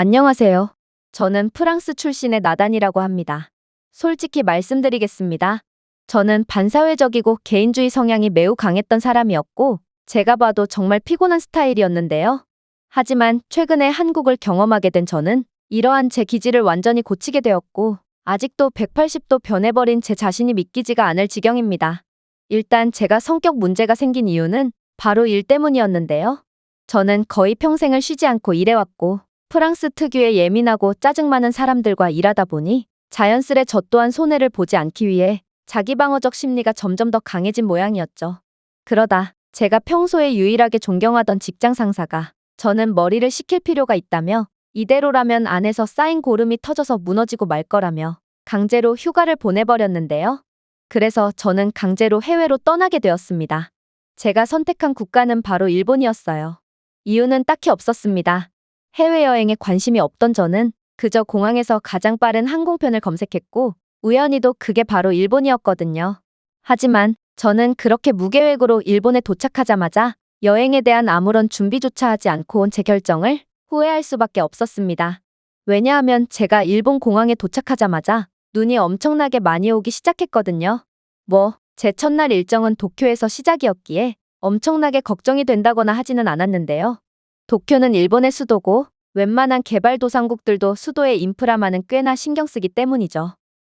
안녕하세요. 저는 프랑스 출신의 나단이라고 합니다. 솔직히 말씀드리겠습니다. 저는 반사회적이고 개인주의 성향이 매우 강했던 사람이었고, 제가 봐도 정말 피곤한 스타일이었는데요. 하지만 최근에 한국을 경험하게 된 저는 이러한 제 기질을 완전히 고치게 되었고, 아직도 180도 변해버린 제 자신이 믿기지가 않을 지경입니다. 일단 제가 성격 문제가 생긴 이유는 바로 일 때문이었는데요. 저는 거의 평생을 쉬지 않고 일해왔고, 프랑스 특유의 예민하고 짜증 많은 사람들과 일하다 보니 자연스레 저 또한 손해를 보지 않기 위해 자기 방어적 심리가 점점 더 강해진 모양이었죠. 그러다 제가 평소에 유일하게 존경하던 직장 상사가 저는 머리를 식힐 필요가 있다며 이대로라면 안에서 쌓인 고름이 터져서 무너지고 말 거라며 강제로 휴가를 보내버렸는데요. 그래서 저는 강제로 해외로 떠나게 되었습니다. 제가 선택한 국가는 바로 일본이었어요. 이유는 딱히 없었습니다. 해외여행에 관심이 없던 저는 그저 공항에서 가장 빠른 항공편을 검색했고 우연히도 그게 바로 일본이었거든요. 하지만 저는 그렇게 무계획으로 일본에 도착하자마자 여행에 대한 아무런 준비조차 하지 않고 온 제 결정을 후회할 수밖에 없었습니다. 왜냐하면 제가 일본 공항에 도착하자마자 눈이 엄청나게 많이 오기 시작했거든요. 제 첫날 일정은 도쿄에서 시작이었기에 엄청나게 걱정이 된다거나 하지는 않았는데요. 도쿄는 일본의 수도고 웬만한 개발도상국들도 수도의 인프라만은 꽤나 신경 쓰기 때문이죠.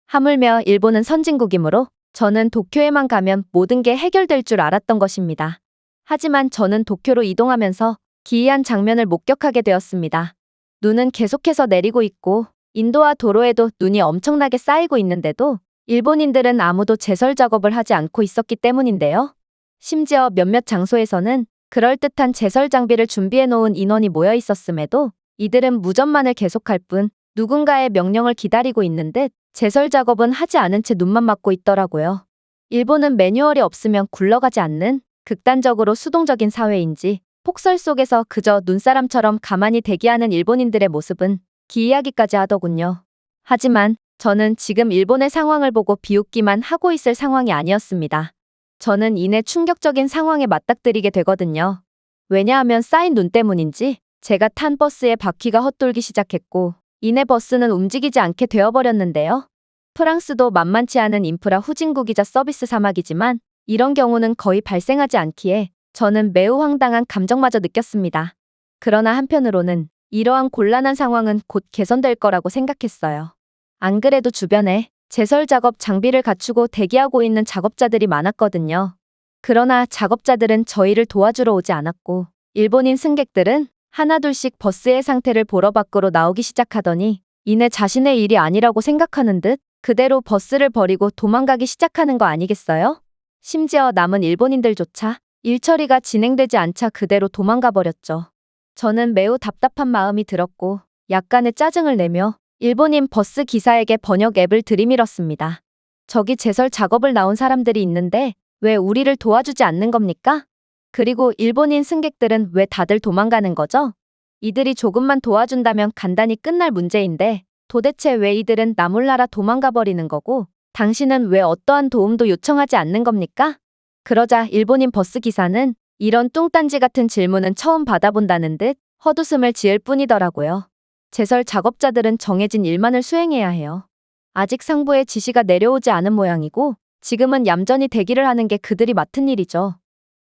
하물며 일본은 선진국이므로 저는 도쿄에만 가면 모든 게 해결될 줄 알았던 것입니다. 하지만 저는 도쿄로 이동하면서 기이한 장면을 목격하게 되었습니다. 눈은 계속해서 내리고 있고 인도와 도로에도 눈이 엄청나게 쌓이고 있는데도 일본인들은 아무도 제설 작업을 하지 않고 있었기 때문인데요. 심지어 몇몇 장소에서는 그럴듯한 제설 장비를 준비해 놓은 인원이 모여 있었음에도 이들은 무전만을 계속할 뿐 누군가의 명령을 기다리고 있는 듯 제설 작업은 하지 않은 채 눈만 맞고 있더라고요. 일본은 매뉴얼이 없으면 굴러가지 않는 극단적으로 수동적인 사회인지 폭설 속에서 그저 눈사람처럼 가만히 대기하는 일본인들의 모습은 기이하기까지 하더군요. 하지만 저는 지금 일본의 상황을 보고 비웃기만 하고 있을 상황이 아니었습니다. 저는 이내 충격적인 상황에 맞닥뜨리게 되거든요. 왜냐하면 쌓인 눈 때문인지 제가 탄 버스의 바퀴가 헛돌기 시작했고 이내 버스는 움직이지 않게 되어버렸는데요. 프랑스도 만만치 않은 인프라 후진국이자 서비스 사막이지만 이런 경우는 거의 발생하지 않기에 저는 매우 황당한 감정마저 느꼈습니다. 그러나 한편으로는 이러한 곤란한 상황은 곧 개선될 거라고 생각했어요. 안 그래도 주변에 제설 작업 장비를 갖추고 대기하고 있는 작업자들이 많았거든요. 그러나 작업자들은 저희를 도와주러 오지 않았고 일본인 승객들은 하나둘씩 버스의 상태를 보러 밖으로 나오기 시작하더니 이내 자신의 일이 아니라고 생각하는 듯 그대로 버스를 버리고 도망가기 시작하는 거 아니겠어요? 심지어 남은 일본인들조차 일 처리가 진행되지 않자 그대로 도망가 버렸죠. 저는 매우 답답한 마음이 들었고 약간의 짜증을 내며 일본인 버스 기사에게 번역 앱을 들이밀었습니다. 저기 제설 작업을 나온 사람들이 있는데 왜 우리를 도와주지 않는 겁니까? 그리고 일본인 승객들은 왜 다들 도망가는 거죠? 이들이 조금만 도와준다면 간단히 끝날 문제인데 도대체 왜 이들은 나 몰라라 도망가 버리는 거고 당신은 왜 어떠한 도움도 요청하지 않는 겁니까? 그러자 일본인 버스 기사는 이런 뚱딴지 같은 질문은 처음 받아본다는 듯 헛웃음을 지을 뿐이더라고요. 제설 작업자들은 정해진 일만을 수행해야 해요. 아직 상부의 지시가 내려오지 않은 모양이고 지금은 얌전히 대기를 하는 게 그들이 맡은 일이죠.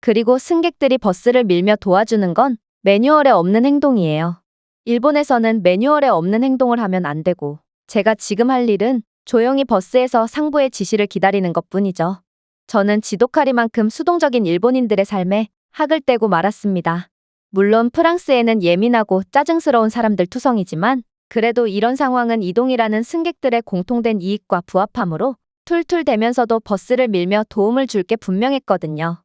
그리고 승객들이 버스를 밀며 도와주는 건 매뉴얼에 없는 행동이에요. 일본에서는 매뉴얼에 없는 행동을 하면 안 되고 제가 지금 할 일은 조용히 버스에서 상부의 지시를 기다리는 것뿐이죠. 저는 지독하리만큼 수동적인 일본인들의 삶에 학을 떼고 말았습니다. 물론 프랑스에는 예민하고 짜증스러운 사람들 투성이지만 그래도 이런 상황은 이동이라는 승객들의 공통된 이익과 부합하므로 툴툴대면서도 버스를 밀며 도움을 줄 게 분명했거든요.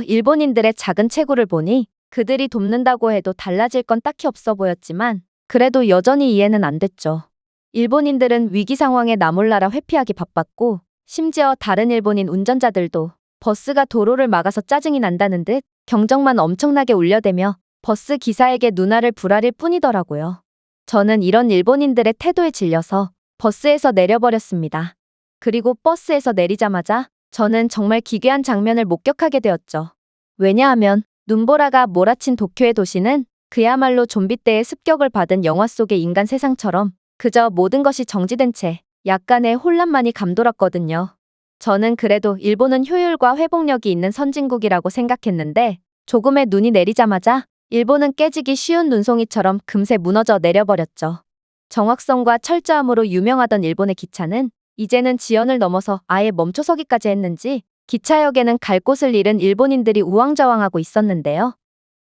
일본인들의 작은 체구를 보니 그들이 돕는다고 해도 달라질 건 딱히 없어 보였지만 그래도 여전히 이해는 안 됐죠. 일본인들은 위기 상황에 나 몰라라 회피하기 바빴고 심지어 다른 일본인 운전자들도 버스가 도로를 막아서 짜증이 난다는 듯 경적만 엄청나게 울려대며 버스 기사에게 눈알을 부라릴 뿐이더라고요. 저는 이런 일본인들의 태도에 질려서 버스에서 내려버렸습니다. 그리고 버스에서 내리자마자 저는 정말 기괴한 장면을 목격하게 되었죠. 왜냐하면 눈보라가 몰아친 도쿄의 도시는 그야말로 좀비 때의 습격을 받은 영화 속의 인간 세상처럼 그저 모든 것이 정지된 채 약간의 혼란만이 감돌았거든요. 저는 그래도 일본은 효율과 회복력이 있는 선진국이라고 생각했는데 조금의 눈이 내리자마자 일본은 깨지기 쉬운 눈송이처럼 금세 무너져 내려버렸죠. 정확성과 철저함으로 유명하던 일본의 기차는 이제는 지연을 넘어서 아예 멈춰서기까지 했는지 기차역에는 갈 곳을 잃은 일본인들이 우왕좌왕하고 있었는데요.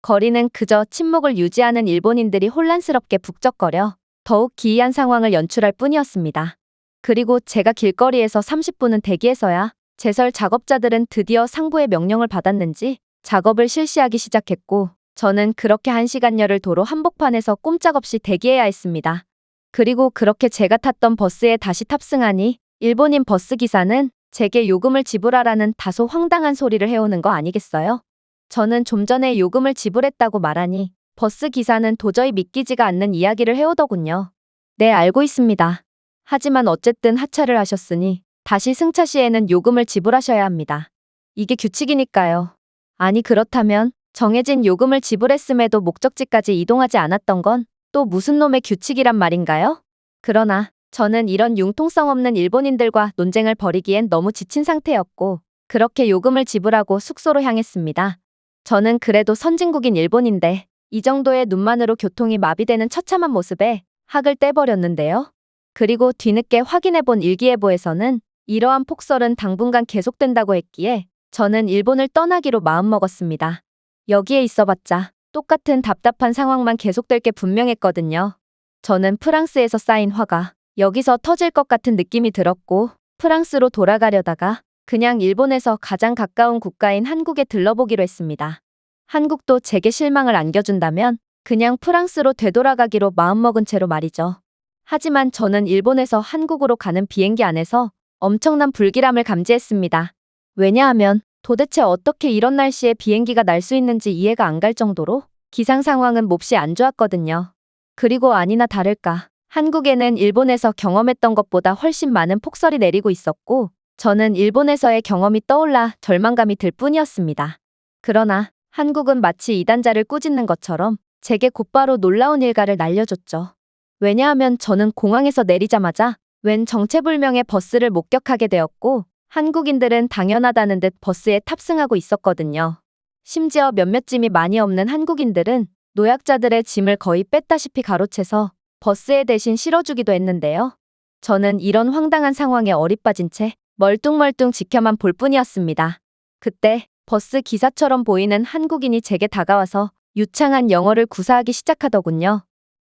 거리는 그저 침묵을 유지하는 일본인들이 혼란스럽게 북적거려 더욱 기이한 상황을 연출할 뿐이었습니다. 그리고 제가 길거리에서 30분은 대기해서야 제설 작업자들은 드디어 상부의 명령을 받았는지 작업을 실시하기 시작했고 저는 그렇게 1시간여를 도로 한복판에서 꼼짝없이 대기해야 했습니다. 그리고 그렇게 제가 탔던 버스에 다시 탑승하니 일본인 버스 기사는 제게 요금을 지불하라는 다소 황당한 소리를 해오는 거 아니겠어요? 저는 좀 전에 요금을 지불했다고 말하니 버스 기사는 도저히 믿기지가 않는 이야기를 해오더군요. 네, 알고 있습니다. 하지만 어쨌든 하차를 하셨으니 다시 승차 시에는 요금을 지불하셔야 합니다. 이게 규칙이니까요. 아니 그렇다면 정해진 요금을 지불했음에도 목적지까지 이동하지 않았던 건 또 무슨 놈의 규칙이란 말인가요? 그러나 저는 이런 융통성 없는 일본인들과 논쟁을 벌이기엔 너무 지친 상태였고 그렇게 요금을 지불하고 숙소로 향했습니다. 저는 그래도 선진국인 일본인데 이 정도의 눈만으로 교통이 마비되는 처참한 모습에 학을 떼버렸는데요. 그리고 뒤늦게 확인해본 일기예보에서는 이러한 폭설은 당분간 계속된다고 했기에 저는 일본을 떠나기로 마음먹었습니다. 여기에 있어봤자 똑같은 답답한 상황만 계속될 게 분명했거든요. 저는 프랑스에서 쌓인 화가 여기서 터질 것 같은 느낌이 들었고 프랑스로 돌아가려다가 그냥 일본에서 가장 가까운 국가인 한국에 들러보기로 했습니다. 한국도 제게 실망을 안겨준다면 그냥 프랑스로 되돌아가기로 마음먹은 채로 말이죠. 하지만 저는 일본에서 한국으로 가는 비행기 안에서 엄청난 불길함을 감지했습니다. 왜냐하면 도대체 어떻게 이런 날씨에 비행기가 날 수 있는지 이해가 안 갈 정도로 기상 상황은 몹시 안 좋았거든요. 그리고 아니나 다를까 한국에는 일본에서 경험했던 것보다 훨씬 많은 폭설이 내리고 있었고 저는 일본에서의 경험이 떠올라 절망감이 들 뿐이었습니다. 그러나 한국은 마치 이단자를 꾸짖는 것처럼 제게 곧바로 놀라운 일가를 날려줬죠. 왜냐하면 저는 공항에서 내리자마자 웬 정체불명의 버스를 목격하게 되었고 한국인들은 당연하다는 듯 버스에 탑승하고 있었거든요. 심지어 몇몇 짐이 많이 없는 한국인들은 노약자들의 짐을 거의 뺐다시피 가로채서 버스에 대신 실어주기도 했는데요. 저는 이런 황당한 상황에 어릿빠진 채 멀뚱멀뚱 지켜만 볼 뿐이었습니다. 그때 버스 기사처럼 보이는 한국인이 제게 다가와서 유창한 영어를 구사하기 시작하더군요.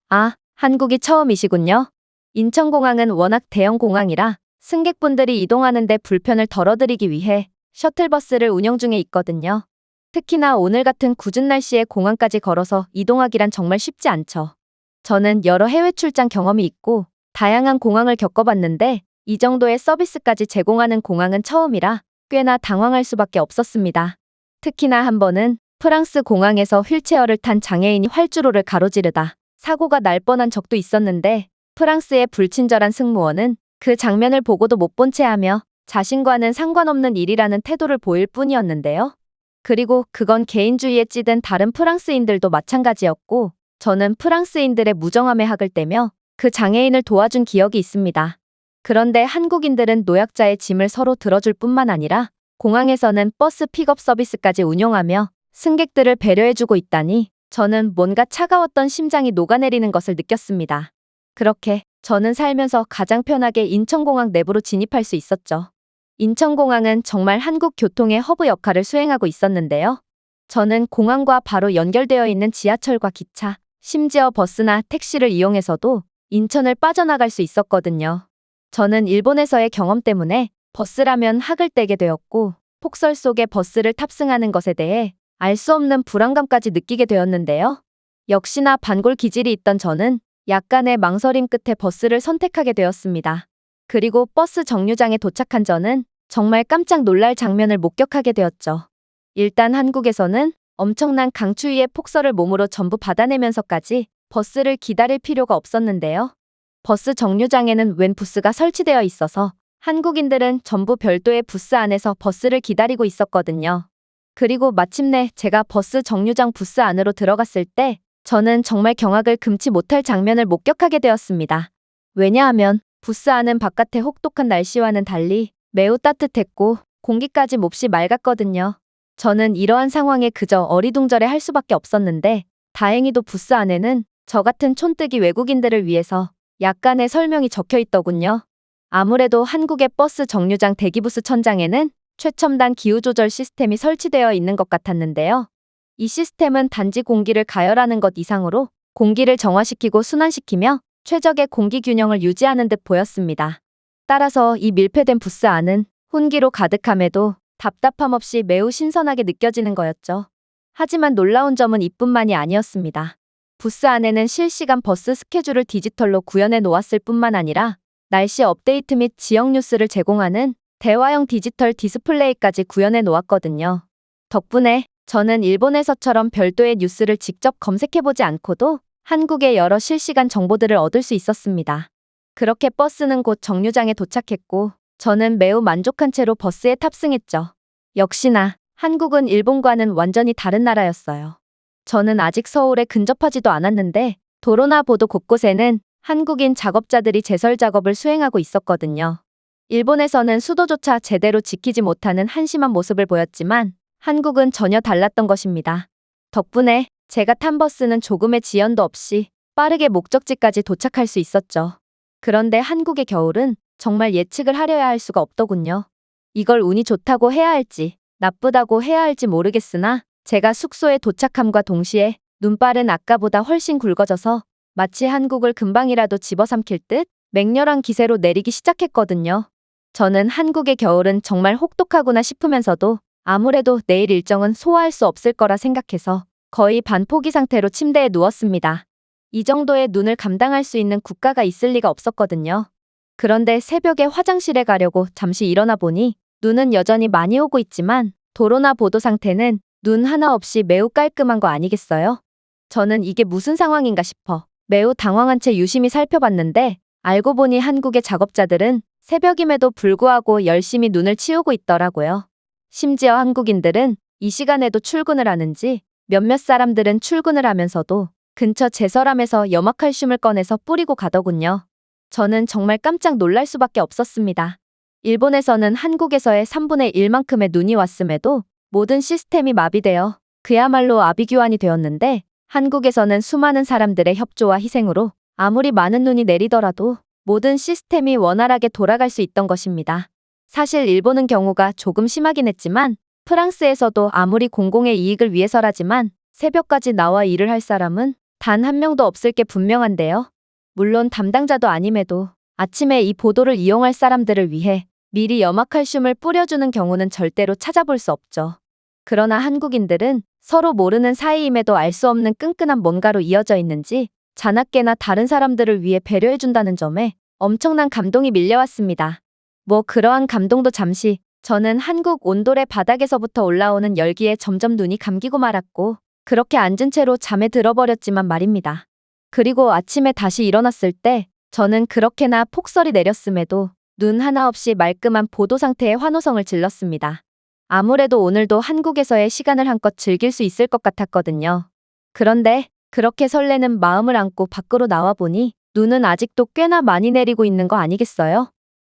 아, 한국이 처음이시군요. 인천공항은 워낙 대형 공항이라 승객분들이 이동하는데 불편을 덜어드리기 위해 셔틀버스를 운영 중에 있거든요. 특히나 오늘 같은 궂은 날씨에 공항까지 걸어서 이동하기란 정말 쉽지 않죠. 저는 여러 해외 출장 경험이 있고 다양한 공항을 겪어봤는데 이 정도의 서비스까지 제공하는 공항은 처음이라 꽤나 당황할 수밖에 없었습니다. 특히나 한 번은 프랑스 공항에서 휠체어를 탄 장애인이 활주로를 가로지르다 사고가 날 뻔한 적도 있었는데 프랑스의 불친절한 승무원은 그 장면을 보고도 못 본 채 하며 자신과는 상관없는 일이라는 태도를 보일 뿐이었는데요. 그리고 그건 개인주의에 찌든 다른 프랑스인들도 마찬가지였고 저는 프랑스인들의 무정함에 학을 떼며 그 장애인을 도와준 기억이 있습니다. 그런데 한국인들은 노약자의 짐을 서로 들어줄 뿐만 아니라 공항에서는 버스 픽업 서비스까지 운영하며 승객들을 배려해주고 있다니 저는 뭔가 차가웠던 심장이 녹아내리는 것을 느꼈습니다. 그렇게 저는 살면서 가장 편하게 인천공항 내부로 진입할 수 있었죠. 인천공항은 정말 한국 교통의 허브 역할을 수행하고 있었는데요. 저는 공항과 바로 연결되어 있는 지하철과 기차, 심지어 버스나 택시를 이용해서도 인천을 빠져나갈 수 있었거든요. 저는 일본에서의 경험 때문에 버스라면 학을 떼게 되었고 폭설 속에 버스를 탑승하는 것에 대해 알 수 없는 불안감까지 느끼게 되었는데요. 역시나 반골 기질이 있던 저는 약간의 망설임 끝에 버스를 선택하게 되었습니다. 그리고 버스 정류장에 도착한 저는 정말 깜짝 놀랄 장면을 목격하게 되었죠. 일단 한국에서는 엄청난 강추위의 폭설을 몸으로 전부 받아내면서까지 버스를 기다릴 필요가 없었는데요. 버스 정류장에는 웬 부스가 설치되어 있어서 한국인들은 전부 별도의 부스 안에서 버스를 기다리고 있었거든요. 그리고 마침내 제가 버스 정류장 부스 안으로 들어갔을 때 저는 정말 경악을 금치 못할 장면을 목격하게 되었습니다. 왜냐하면 부스 안은 바깥의 혹독한 날씨와는 달리 매우 따뜻했고 공기까지 몹시 맑았거든요. 저는 이러한 상황에 그저 어리둥절해 할 수밖에 없었는데 다행히도 부스 안에는 저 같은 촌뜨기 외국인들을 위해서 약간의 설명이 적혀 있더군요. 아무래도 한국의 버스 정류장 대기부스 천장에는 최첨단 기후조절 시스템이 설치되어 있는 것 같았는데요. 이 시스템은 단지 공기를 가열하는 것 이상으로 공기를 정화시키고 순환시키며 최적의 공기 균형을 유지하는 듯 보였습니다. 따라서 이 밀폐된 부스 안은 훈기로 가득함에도 답답함 없이 매우 신선하게 느껴지는 거였죠. 하지만 놀라운 점은 이뿐만이 아니었습니다. 부스 안에는 실시간 버스 스케줄을 디지털로 구현해 놓았을 뿐만 아니라 날씨 업데이트 및 지역 뉴스를 제공하는 대화형 디지털 디스플레이까지 구현해 놓았거든요. 덕분에 저는 일본에서처럼 별도의 뉴스를 직접 검색해보지 않고도 한국의 여러 실시간 정보들을 얻을 수 있었습니다. 그렇게 버스는 곧 정류장에 도착했고 저는 매우 만족한 채로 버스에 탑승했죠. 역시나 한국은 일본과는 완전히 다른 나라였어요. 저는 아직 서울에 근접하지도 않았는데 도로나 보도 곳곳에는 한국인 작업자들이 제설 작업을 수행하고 있었거든요. 일본에서는 수도조차 제대로 지키지 못하는 한심한 모습을 보였지만 한국은 전혀 달랐던 것입니다. 덕분에 제가 탄 버스는 조금의 지연도 없이 빠르게 목적지까지 도착할 수 있었죠. 그런데 한국의 겨울은 정말 예측을 하려야 할 수가 없더군요. 이걸 운이 좋다고 해야 할지 나쁘다고 해야 할지 모르겠으나 제가 숙소에 도착함과 동시에 눈발은 아까보다 훨씬 굵어져서 마치 한국을 금방이라도 집어삼킬 듯 맹렬한 기세로 내리기 시작했거든요. 저는 한국의 겨울은 정말 혹독하구나 싶으면서도 아무래도 내일 일정은 소화할 수 없을 거라 생각해서 거의 반포기 상태로 침대에 누웠습니다. 이 정도의 눈을 감당할 수 있는 국가가 있을 리가 없었거든요. 그런데 새벽에 화장실에 가려고 잠시 일어나 보니 눈은 여전히 많이 오고 있지만 도로나 보도 상태는 눈 하나 없이 매우 깔끔한 거 아니겠어요? 저는 이게 무슨 상황인가 싶어 매우 당황한 채 유심히 살펴봤는데 알고 보니 한국의 작업자들은 새벽임에도 불구하고 열심히 눈을 치우고 있더라고요. 심지어 한국인들은 이 시간에도 출근을 하는지 몇몇 사람들은 출근을 하면서도 근처 제설함에서 염화칼슘을 꺼내서 뿌리고 가더군요. 저는 정말 깜짝 놀랄 수밖에 없었습니다. 일본에서는 한국에서의 3분의 1만큼의 눈이 왔음에도 모든 시스템이 마비되어 그야말로 아비규환이 되었는데 한국에서는 수많은 사람들의 협조와 희생으로 아무리 많은 눈이 내리더라도 모든 시스템이 원활하게 돌아갈 수 있던 것입니다. 사실 일본은 경우가 조금 심하긴 했지만 프랑스에서도 아무리 공공의 이익을 위해서라지만 새벽까지 나와 일을 할 사람은 단 한 명도 없을 게 분명한데요. 물론 담당자도 아님에도 아침에 이 보도를 이용할 사람들을 위해 미리 염화칼슘을 뿌려주는 경우는 절대로 찾아볼 수 없죠. 그러나 한국인들은 서로 모르는 사이임에도 알 수 없는 끈끈한 뭔가로 이어져 있는지 자나깨나 다른 사람들을 위해 배려해준다는 점에 엄청난 감동이 밀려왔습니다. 뭐 그러한 감동도 잠시 저는 한국 온돌의 바닥에서부터 올라오는 열기에 점점 눈이 감기고 말았고 그렇게 앉은 채로 잠에 들어버렸지만 말입니다. 그리고 아침에 다시 일어났을 때 저는 그렇게나 폭설이 내렸음에도 눈 하나 없이 말끔한 보도 상태의 환호성을 질렀습니다. 아무래도 오늘도 한국에서의 시간을 한껏 즐길 수 있을 것 같았거든요. 그런데 그렇게 설레는 마음을 안고 밖으로 나와보니 눈은 아직도 꽤나 많이 내리고 있는 거 아니겠어요?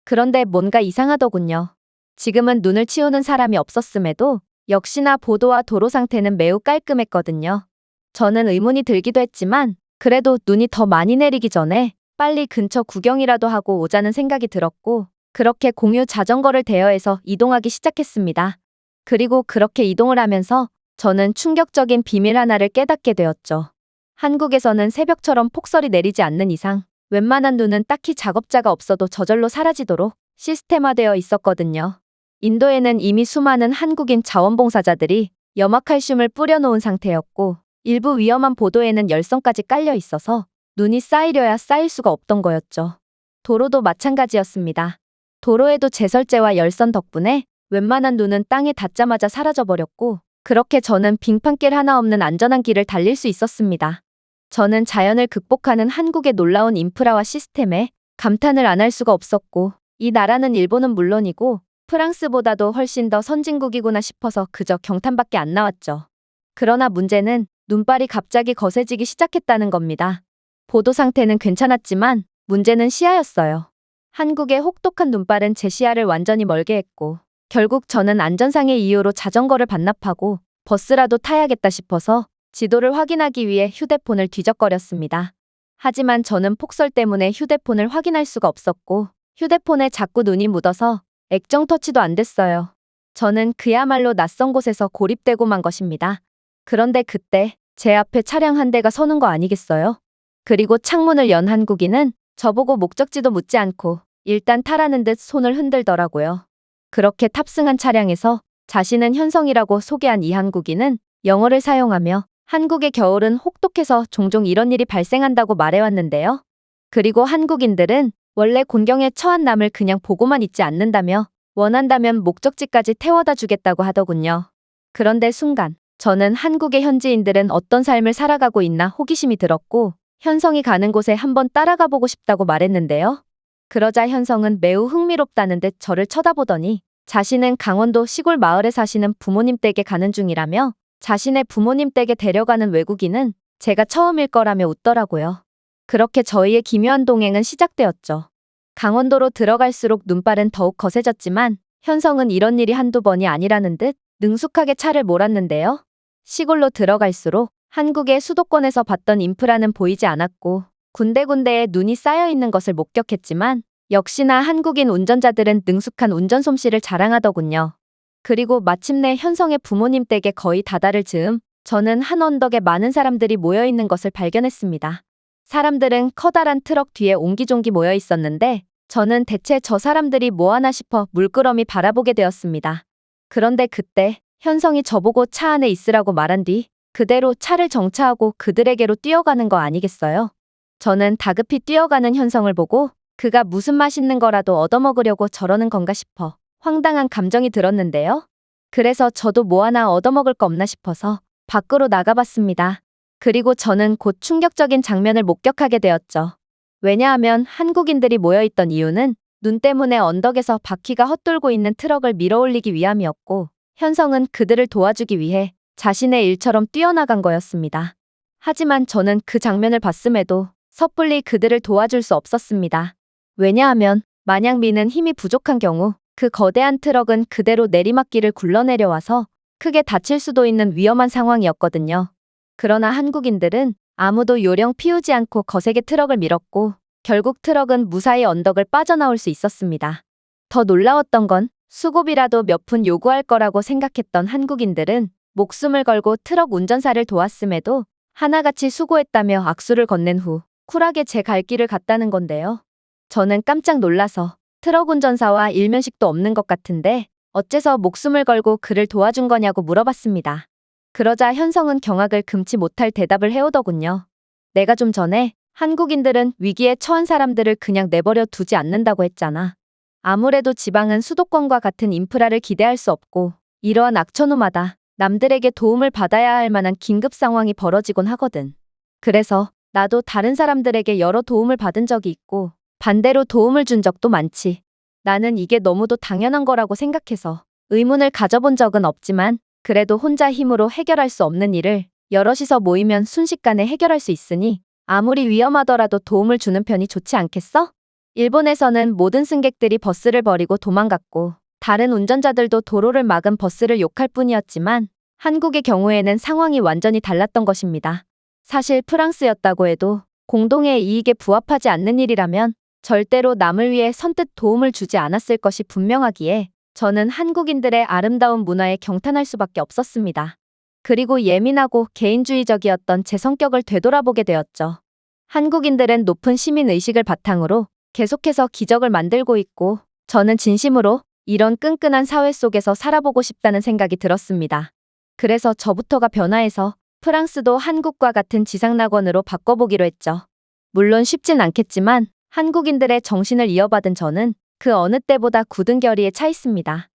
그런데 뭔가 이상하더군요. 지금은 눈을 치우는 사람이 없었음에도 역시나 보도와 도로 상태는 매우 깔끔했거든요. 저는 의문이 들기도 했지만 그래도 눈이 더 많이 내리기 전에 빨리 근처 구경이라도 하고 오자는 생각이 들었고 그렇게 공유 자전거를 대여해서 이동하기 시작했습니다. 그리고 그렇게 이동을 하면서 저는 충격적인 비밀 하나를 깨닫게 되었죠. 한국에서는 새벽처럼 폭설이 내리지 않는 이상 웬만한 눈은 딱히 작업자가 없어도 저절로 사라지도록 시스템화되어 있었거든요. 인도에는 이미 수많은 한국인 자원봉사자들이 염화칼슘을 뿌려놓은 상태였고 일부 위험한 보도에는 열선까지 깔려 있어서 눈이 쌓이려야 쌓일 수가 없던 거였죠. 도로도 마찬가지였습니다. 도로에도 제설제와 열선 덕분에 웬만한 눈은 땅에 닿자마자 사라져버렸고 그렇게 저는 빙판길 하나 없는 안전한 길을 달릴 수 있었습니다. 저는 자연을 극복하는 한국의 놀라운 인프라와 시스템에 감탄을 안 할 수가 없었고 이 나라는 일본은 물론이고 프랑스보다도 훨씬 더 선진국이구나 싶어서 그저 경탄밖에 안 나왔죠. 그러나 문제는 눈발이 갑자기 거세지기 시작했다는 겁니다. 보도 상태는 괜찮았지만 문제는 시야였어요. 한국의 혹독한 눈발은 제 시야를 완전히 멀게 했고 결국 저는 안전상의 이유로 자전거를 반납하고 버스라도 타야겠다 싶어서 지도를 확인하기 위해 휴대폰을 뒤적거렸습니다. 하지만 저는 폭설 때문에 휴대폰을 확인할 수가 없었고 휴대폰에 자꾸 눈이 묻어서 액정 터치도 안 됐어요. 저는 그야말로 낯선 곳에서 고립되고 만 것입니다. 그런데 그때 제 앞에 차량 한 대가 서는 거 아니겠어요? 그리고 창문을 연 한국인은 저보고 목적지도 묻지 않고 일단 타라는 듯 손을 흔들더라고요. 그렇게 탑승한 차량에서 자신은 현성이라고 소개한 이 한국인은 영어를 사용하며 한국의 겨울은 혹독해서 종종 이런 일이 발생한다고 말해왔는데요. 그리고 한국인들은 원래 곤경에 처한 남을 그냥 보고만 있지 않는다며 원한다면 목적지까지 태워다 주겠다고 하더군요. 그런데 순간 저는 한국의 현지인들은 어떤 삶을 살아가고 있나 호기심이 들었고 현성이 가는 곳에 한번 따라가 보고 싶다고 말했는데요. 그러자 현성은 매우 흥미롭다는 듯 저를 쳐다보더니 자신은 강원도 시골 마을에 사시는 부모님 댁에 가는 중이라며 자신의 부모님 댁에 데려가는 외국인은 제가 처음일 거라며 웃더라고요. 그렇게 저희의 기묘한 동행은 시작되었죠. 강원도로 들어갈수록 눈발은 더욱 거세졌지만 현성은 이런 일이 한두 번이 아니라는 듯 능숙하게 차를 몰았는데요. 시골로 들어갈수록 한국의 수도권에서 봤던 인프라는 보이지 않았고 군데군데에 눈이 쌓여 있는 것을 목격했지만 역시나 한국인 운전자들은 능숙한 운전 솜씨를 자랑하더군요. 그리고 마침내 현성의 부모님 댁에 거의 다다를 즈음 저는 한 언덕에 많은 사람들이 모여 있는 것을 발견했습니다. 사람들은 커다란 트럭 뒤에 옹기종기 모여 있었는데 저는 대체 저 사람들이 뭐하나 싶어 물끄러미 바라보게 되었습니다. 그런데 그때 현성이 저보고 차 안에 있으라고 말한 뒤 그대로 차를 정차하고 그들에게로 뛰어가는 거 아니겠어요? 저는 다급히 뛰어가는 현성을 보고 그가 무슨 맛있는 거라도 얻어먹으려고 저러는 건가 싶어 황당한 감정이 들었는데요. 그래서 저도 뭐 하나 얻어먹을 거 없나 싶어서 밖으로 나가봤습니다. 그리고 저는 곧 충격적인 장면을 목격하게 되었죠. 왜냐하면 한국인들이 모여있던 이유는 눈 때문에 언덕에서 바퀴가 헛돌고 있는 트럭을 밀어올리기 위함이었고 현성은 그들을 도와주기 위해 자신의 일처럼 뛰어나간 거였습니다. 하지만 저는 그 장면을 봤음에도 섣불리 그들을 도와줄 수 없었습니다. 왜냐하면 만약 미는 힘이 부족한 경우 그 거대한 트럭은 그대로 내리막길을 굴러내려와서 크게 다칠 수도 있는 위험한 상황이었거든요. 그러나 한국인들은 아무도 요령 피우지 않고 거세게 트럭을 밀었고 결국 트럭은 무사히 언덕을 빠져나올 수 있었습니다. 더 놀라웠던 건 수고비라도 몇 푼 요구할 거라고 생각했던 한국인들은 목숨을 걸고 트럭 운전사를 도왔음에도 하나같이 수고했다며 악수를 건넨 후 쿨하게 제 갈 길을 갔다는 건데요. 저는 깜짝 놀라서 트럭 운전사와 일면식도 없는 것 같은데 어째서 목숨을 걸고 그를 도와준 거냐고 물어봤습니다. 그러자 현성은 경악을 금치 못할 대답을 해오더군요. 내가 좀 전에 한국인들은 위기에 처한 사람들을 그냥 내버려 두지 않는다고 했잖아. 아무래도 지방은 수도권과 같은 인프라를 기대할 수 없고 이러한 악천후마다 남들에게 도움을 받아야 할 만한 긴급 상황이 벌어지곤 하거든. 그래서 나도 다른 사람들에게 여러 도움을 받은 적이 있고 반대로 도움을 준 적도 많지. 나는 이게 너무도 당연한 거라고 생각해서 의문을 가져본 적은 없지만 그래도 혼자 힘으로 해결할 수 없는 일을 여럿이서 모이면 순식간에 해결할 수 있으니 아무리 위험하더라도 도움을 주는 편이 좋지 않겠어? 일본에서는 모든 승객들이 버스를 버리고 도망갔고 다른 운전자들도 도로를 막은 버스를 욕할 뿐이었지만 한국의 경우에는 상황이 완전히 달랐던 것입니다. 사실 프랑스였다고 해도 공동의 이익에 부합하지 않는 일이라면 절대로 남을 위해 선뜻 도움을 주지 않았을 것이 분명하기에 저는 한국인들의 아름다운 문화에 경탄할 수밖에 없었습니다. 그리고 예민하고 개인주의적이었던 제 성격을 되돌아보게 되었죠. 한국인들은 높은 시민의식을 바탕으로 계속해서 기적을 만들고 있고 저는 진심으로 이런 끈끈한 사회 속에서 살아보고 싶다는 생각이 들었습니다. 그래서 저부터가 변화해서 프랑스도 한국과 같은 지상낙원으로 바꿔보기로 했죠. 물론 쉽진 않겠지만 한국인들의 정신을 이어받은 저는 그 어느 때보다 굳은 결의에 차 있습니다.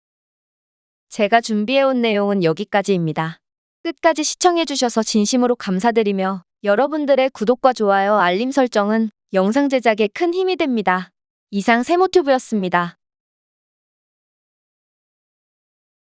제가 준비해온 내용은 여기까지입니다. 끝까지 시청해주셔서 진심으로 감사드리며 여러분들의 구독과 좋아요, 알림 설정은 영상 제작에 큰 힘이 됩니다. 이상 세모튜브였습니다.